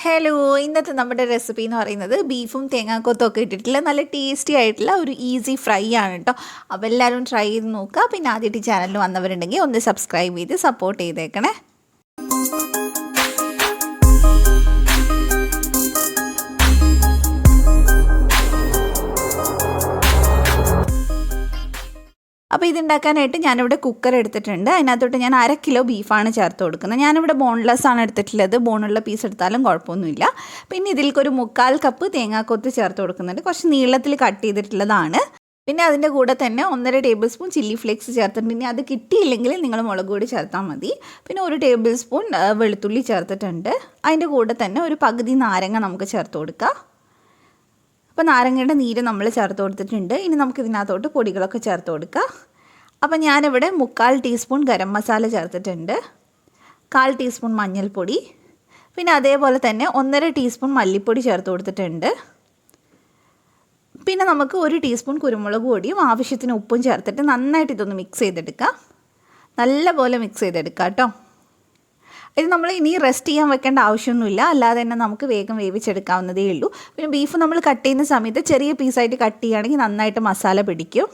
Hello, ഇന്നത്തെ നമ്മുടെ recipe എന്ന് പറയുന്നത് ബീഫും തേങ്ങാക്കൊത്തും ഒക്കെ ഇട്ടിട്ടുള്ള നല്ല ടേസ്റ്റി ആയിട്ടുള്ള ഒരു ഈസി ഫ്രൈ ആണ് കേട്ടോ. അപ്പോൾ എല്ലാവരും ട്രൈ ചെയ്ത് നോക്കുക. പിന്നെ ആദ്യമായിട്ട് ഈ ചാനലിൽ വന്നവരുണ്ടെങ്കിൽ ഒന്ന് സബ്സ്ക്രൈബ് ചെയ്ത് സപ്പോർട്ട് ചെയ്തേക്കണേ. അപ്പോൾ ഇതുണ്ടാക്കാനായിട്ട് ഞാനിവിടെ കുക്കർ എടുത്തിട്ടുണ്ട്. അതിനകത്തോട്ട് ഞാൻ 1/2 കിലോ ബീഫാണ് ചേർത്ത് കൊടുക്കുന്നത്. ഞാനിവിടെ ബോൺലെസ് ആണ് എടുത്തിട്ടുള്ളത്. ബോണുള്ള പീസ് എടുത്താലും കുഴപ്പമൊന്നുമില്ല. പിന്നെ ഇതിലേക്കൊരു 1/4 കപ്പ് തേങ്ങാക്കൊത്ത് ചേർത്ത് കൊടുക്കുന്നുണ്ട്. കുറച്ച് നീളത്തിൽ കട്ട് ചെയ്തിട്ടുള്ളതാണ്. പിന്നെ അതിൻ്റെ കൂടെ തന്നെ 1.5 ടേബിൾ സ്പൂൺ ചില്ലി ഫ്ലേക്സ് ചേർത്തിട്ടുണ്ട്. ഇനി അത് കിട്ടിയില്ലെങ്കിൽ നിങ്ങൾ മുളക് പൊടി ചേർത്താൽ മതി. പിന്നെ 1 ടേബിൾ സ്പൂൺ വെളുത്തുള്ളി ചേർത്തിട്ടുണ്ട്. അതിൻ്റെ കൂടെ തന്നെ ഒരു പകുതി നാരങ്ങ നമുക്ക് ചേർത്ത് കൊടുക്കാം. അപ്പോൾ നാരങ്ങയുടെ നീര് നമ്മൾ ചേർത്ത് കൊടുത്തിട്ടുണ്ട്. ഇനി നമുക്ക് ഇതിനകത്തോട്ട് പൊടികളൊക്കെ ചേർത്ത് കൊടുക്കാം. അപ്പോൾ ഞാനിവിടെ 1/4 ടീസ്പൂൺ ഗരം മസാല ചേർത്തിട്ടുണ്ട്, 1/4 ടീസ്പൂൺ മഞ്ഞൾപ്പൊടി, പിന്നെ അതേപോലെ തന്നെ 1.5 ടീസ്പൂൺ മല്ലിപ്പൊടി ചേർത്ത് കൊടുത്തിട്ടുണ്ട്. പിന്നെ നമുക്ക് 1 ടീസ്പൂൺ കുരുമുളക് പൊടിയും ആവശ്യത്തിന് ഉപ്പും ചേർത്തിട്ട് നന്നായിട്ട് ഇതൊന്ന് മിക്സ് ചെയ്തെടുക്കാം. നല്ലപോലെ മിക്സ് ചെയ്തെടുക്കാം കേട്ടോ. ഇത് നമ്മൾ ഇനി റെസ്റ്റ് ചെയ്യാൻ വെക്കേണ്ട ആവശ്യമൊന്നുമില്ല. അല്ലാതെ തന്നെ നമുക്ക് വേഗം വേവിച്ചെടുക്കാവുന്നതേ ഉള്ളൂ. പിന്നെ ബീഫ് നമ്മൾ കട്ട് ചെയ്യുന്ന സമയത്ത് ചെറിയ പീസായിട്ട് കട്ട് ചെയ്യുകയാണെങ്കിൽ നന്നായിട്ട് മസാല പിടിക്കും.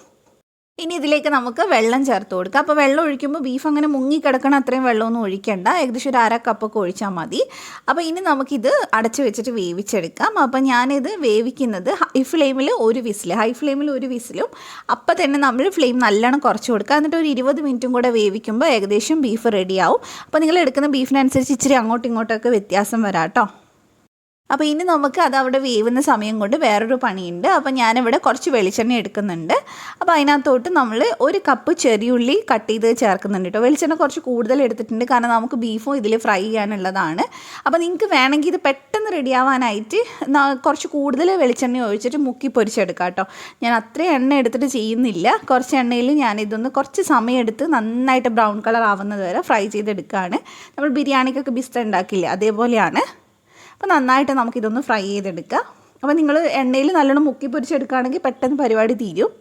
ഇനി ഇതിലേക്ക് നമുക്ക് വെള്ളം ചേർത്ത് കൊടുക്കാം. അപ്പോൾ വെള്ളം ഒഴിക്കുമ്പോൾ ബീഫ് അങ്ങനെ മുങ്ങിക്കിടക്കണം അത്രയും വെള്ളമൊന്നും ഒഴിക്കേണ്ട. ഏകദേശം ഒരു 1/2 കപ്പൊക്കെ ഒഴിച്ചാൽ മതി. അപ്പോൾ ഇനി നമുക്കിത് അടച്ച് വെച്ചിട്ട് വേവിച്ചെടുക്കാം. അപ്പോൾ ഞാനിത് വേവിക്കുന്നത് ഹൈ ഫ്ലെയിമിൽ ഒരു വിസിലും അപ്പോൾ തന്നെ നമ്മൾ ഫ്ലെയിം നല്ലോണം കുറച്ച് കൊടുക്കുക. എന്നിട്ട് ഒരു 20 മിനിറ്റും കൂടെ വേവിക്കുമ്പോൾ ഏകദേശം ബീഫ് റെഡിയാവും. അപ്പോൾ നിങ്ങൾ എടുക്കുന്ന ബീഫിനനുസരിച്ച് ഇച്ചിരി അങ്ങോട്ടും ഇങ്ങോട്ടൊക്കെ വ്യത്യാസം വരാം കേട്ടോ. അപ്പോൾ ഇനി നമുക്ക് അത് അവിടെ വേവുന്ന സമയം കൊണ്ട് വേറൊരു പണിയുണ്ട്. അപ്പോൾ ഞാനിവിടെ കുറച്ച് വെളിച്ചെണ്ണ എടുക്കുന്നുണ്ട്. അപ്പോൾ അതിനകത്തോട്ട് നമ്മൾ 1 കപ്പ് ചെറിയുള്ളി കട്ട് ചെയ്ത് ചേർക്കുന്നുണ്ട് കേട്ടോ. വെളിച്ചെണ്ണ കുറച്ച് കൂടുതൽ എടുത്തിട്ടുണ്ട്, കാരണം നമുക്ക് ബീഫും ഇതിൽ ഫ്രൈ ചെയ്യാനുള്ളതാണ്. അപ്പോൾ നിങ്ങൾക്ക് വേണമെങ്കിൽ ഇത് പെട്ടെന്ന് റെഡിയാവാനായിട്ട് കുറച്ച് കൂടുതൽ വെളിച്ചെണ്ണ ഒഴിച്ചിട്ട് മുക്കി പൊരിച്ചെടുക്കാം കേട്ടോ. ഞാൻ അത്രയും എണ്ണ എടുത്തിട്ട് ചെയ്യുന്നില്ല. കുറച്ച് എണ്ണയിൽ ഞാനിതൊന്ന് കുറച്ച് സമയം എടുത്ത് നന്നായിട്ട് ബ്രൗൺ കളർ ആവുന്നത് വരെ ഫ്രൈ ചെയ്തെടുക്കുകയാണ്. നമ്മൾ ബിരിയാണിക്കൊക്കെ ബിസ്ത ഉണ്ടാക്കില്ലേ, അതേപോലെയാണ്. അപ്പോൾ നന്നായിട്ട് നമുക്കിതൊന്ന് ഫ്രൈ ചെയ്തെടുക്കാം. അപ്പോൾ നിങ്ങൾ എണ്ണയിൽ നല്ലോണം മുക്കി പൊരിച്ചെടുക്കുകയാണെങ്കിൽ പെട്ടെന്ന് പരിപാടി തീരും.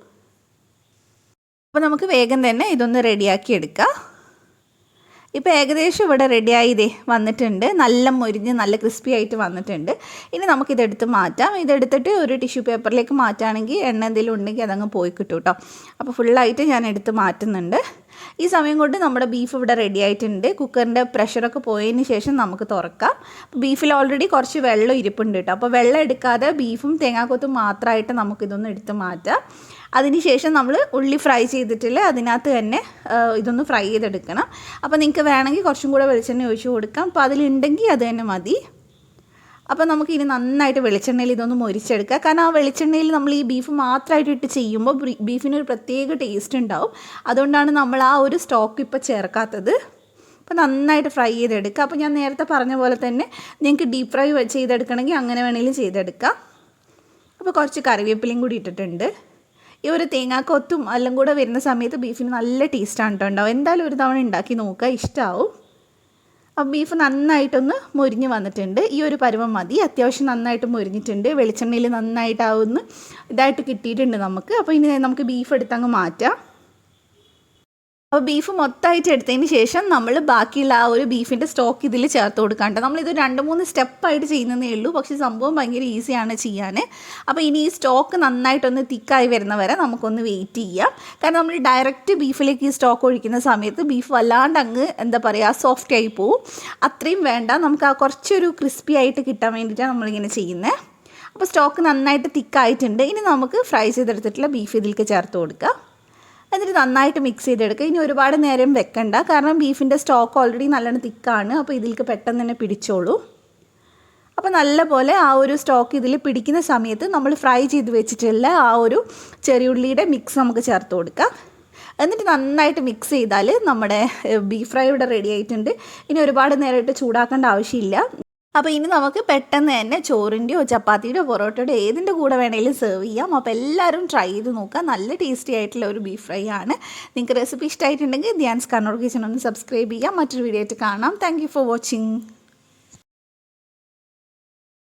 അപ്പോൾ നമുക്ക് വേഗം തന്നെ ഇതൊന്ന് റെഡിയാക്കി എടുക്കാം. ഇപ്പോൾ ഏകദേശം ഇവിടെ റെഡിയായി വന്നിട്ടുണ്ട്. നല്ല മൊരിഞ്ഞ് നല്ല ക്രിസ്പി ആയിട്ട് വന്നിട്ടുണ്ട്. ഇനി നമുക്കിതെടുത്ത് മാറ്റാം. ഇതെടുത്തിട്ട് ഒരു ടിഷ്യൂ പേപ്പറിലേക്ക് മാറ്റുകയാണെങ്കിൽ എണ്ണ എന്തെങ്കിലും ഉണ്ടെങ്കിൽ അതങ്ങ് പോയി കിട്ടും കേട്ടോ. അപ്പോൾ ഫുള്ളായിട്ട് ഞാൻ എടുത്ത് മാറ്റുന്നുണ്ട്. ഈ സമയം കൊണ്ട് നമ്മുടെ ബീഫ് ഇവിടെ റെഡി ആയിട്ടുണ്ട്. കുക്കറിൻ്റെ പ്രഷറൊക്കെ പോയതിന് ശേഷം നമുക്ക് തുറക്കാം. ബീഫിൽ ഓൾറെഡി കുറച്ച് വെള്ളം ഇരിപ്പുണ്ട് കേട്ടോ. അപ്പോൾ വെള്ളം എടുക്കാതെ ബീഫും തേങ്ങാക്കൊത്തും മാത്രമായിട്ട് നമുക്കിതൊന്ന് എടുത്ത് മാറ്റാം. അതിനുശേഷം നമ്മൾ ഉള്ളി ഫ്രൈ ചെയ്തിട്ടില്ല, അതിനകത്ത് തന്നെ ഇതൊന്ന് ഫ്രൈ ചെയ്തെടുക്കണം. അപ്പോൾ നിങ്ങൾക്ക് വേണമെങ്കിൽ കുറച്ചും കൂടെ വെളിച്ചെണ്ണ ഒഴിച്ച് കൊടുക്കാം. അപ്പോൾ അതിലുണ്ടെങ്കിൽ അത് തന്നെ മതി. അപ്പോൾ നമുക്ക് ഇനി നന്നായിട്ട് വെളിച്ചെണ്ണയിൽ ഇതൊന്ന് മൊരിച്ചെടുക്കുക. കാരണം ആ വെളിച്ചെണ്ണയിൽ നമ്മൾ ഈ ബീഫ് മാത്രമായിട്ട് ഇട്ട് ചെയ്യുമ്പോൾ ബീഫിനൊരു പ്രത്യേക ടേസ്റ്റ് ഉണ്ടാവും. അതുകൊണ്ടാണ് നമ്മൾ ആ ഒരു സ്റ്റോക്ക് ഇപ്പോൾ ചേർക്കാത്തത്. അപ്പോൾ നന്നായിട്ട് ഫ്രൈ ചെയ്തെടുക്കുക. അപ്പോൾ ഞാൻ നേരത്തെ പറഞ്ഞ പോലെ തന്നെ നിങ്ങൾക്ക് ഡീപ്പ് ഫ്രൈ ചെയ്തെടുക്കണമെങ്കിൽ അങ്ങനെ വേണമെങ്കിലും ചെയ്തെടുക്കാം. അപ്പോൾ കുറച്ച് കറിവേപ്പിലയും കൂടി ഇട്ടിട്ടുണ്ട്. ഈ ഒരു തേങ്ങാക്കൊത്തും എല്ലാം കൂടെ വരുന്ന സമയത്ത് ബീഫിന് നല്ല ടേസ്റ്റാണ് കേട്ടോ ഉണ്ടാവും. എന്തായാലും ഒരു തവണ ഉണ്ടാക്കി നോക്കുക, ഇഷ്ടമാവും. അപ്പോൾ ബീഫ് നന്നായിട്ടൊന്ന് മൊരിഞ്ഞ് വന്നിട്ടുണ്ട്. ഈ ഒരു പരുവം മതി. അത്യാവശ്യം നന്നായിട്ട് മൊരിഞ്ഞിട്ടുണ്ട്. വെളിച്ചെണ്ണയിൽ നന്നായിട്ടാവുന്ന ഇതായിട്ട് കിട്ടിയിട്ടുണ്ട് നമുക്ക്. അപ്പോൾ ഇനി നമുക്ക് ബീഫ് എടുത്തങ്ങ് മാറ്റാം. അപ്പോൾ ബീഫ് മൊത്തമായിട്ട് എടുത്തതിന് ശേഷം നമ്മൾ ബാക്കിയുള്ള ആ ഒരു ബീഫിൻ്റെ സ്റ്റോക്ക് ഇതിൽ ചേർത്ത് കൊടുക്കാണ്ട്. നമ്മളിത് 2-3 സ്റ്റെപ്പായിട്ട് ചെയ്യുന്നതേ ഉള്ളൂ. പക്ഷേ സംഭവം ഭയങ്കര ഈസിയാണ് ചെയ്യാൻ. അപ്പോൾ ഇനി ഈ സ്റ്റോക്ക് നന്നായിട്ടൊന്ന് തിക്കായി വരുന്നവരെ നമുക്കൊന്ന് വെയിറ്റ് ചെയ്യാം. കാരണം നമ്മൾ ഡയറക്റ്റ് ബീഫിലേക്ക് ഈ സ്റ്റോക്ക് ഒഴിക്കുന്ന സമയത്ത് ബീഫ് വല്ലാണ്ട് അങ്ങ് എന്താ പറയുക സോഫ്റ്റ് ആയി പോവും. അത്രയും വേണ്ട. നമുക്ക് ആ കുറച്ചൊരു ക്രിസ്പി ആയിട്ട് കിട്ടാൻ വേണ്ടിയിട്ടാണ് നമ്മളിങ്ങനെ ചെയ്യുന്നത്. അപ്പോൾ സ്റ്റോക്ക് നന്നായിട്ട് തിക്കായിട്ടുണ്ട്. ഇനി നമുക്ക് ഫ്രൈ ചെയ്തെടുത്തിട്ടുള്ള ബീഫ് ഇതിലേക്ക് ചേർത്ത് കൊടുക്കാം. എന്നിട്ട് നന്നായിട്ട് മിക്സ് ചെയ്തെടുക്കുക. ഇനി ഒരുപാട് നേരം വെക്കണ്ട, കാരണം ബീഫിൻ്റെ സ്റ്റോക്ക് ഓൾറെഡി നല്ലോണം തിക്കാണ്. അപ്പോൾ ഇതിലേക്ക് പെട്ടെന്ന് തന്നെ പിടിച്ചോളൂ. അപ്പോൾ നല്ലപോലെ ആ ഒരു സ്റ്റോക്ക് ഇതിൽ പിടിക്കുന്ന സമയത്ത് നമ്മൾ ഫ്രൈ ചെയ്ത് വെച്ചിട്ടുള്ള ആ ഒരു ചെറിയുള്ളിയുടെ മിക്സ് നമുക്ക് ചേർത്ത് കൊടുക്കാം. എന്നിട്ട് നന്നായിട്ട് മിക്സ് ചെയ്താൽ നമ്മുടെ ബീഫ് ഫ്രൈ ഇവിടെ റെഡി ആയിട്ടുണ്ട്. ഇനി ഒരുപാട് നേരമായിട്ട് ചൂടാക്കേണ്ട ആവശ്യമില്ല. അപ്പോൾ ഇനി നമുക്ക് പെട്ടെന്ന് തന്നെ ചോറിൻ്റെയോ ചപ്പാത്തിയുടെയോ പൊറോട്ടയുടെയോ ഏതിൻ്റെ കൂടെ വേണമെങ്കിലും സെർവ് ചെയ്യാം. അപ്പോൾ എല്ലാവരും ട്രൈ ചെയ്ത് നോക്കുക. നല്ല ടേസ്റ്റി ആയിട്ടുള്ള ഒരു ബീഫ് ഫ്രൈ ആണ്. നിങ്ങൾക്ക് റെസിപ്പി ഇഷ്ടമായിട്ടുണ്ടെങ്കിൽ ധ്യാൻസ് കണ്ണൂർ കിച്ചൺ ഒന്ന് സബ്സ്ക്രൈബ് ചെയ്യാം. മറ്റൊരു വീഡിയോ ആയിട്ട് കാണാം. Thank you for watching.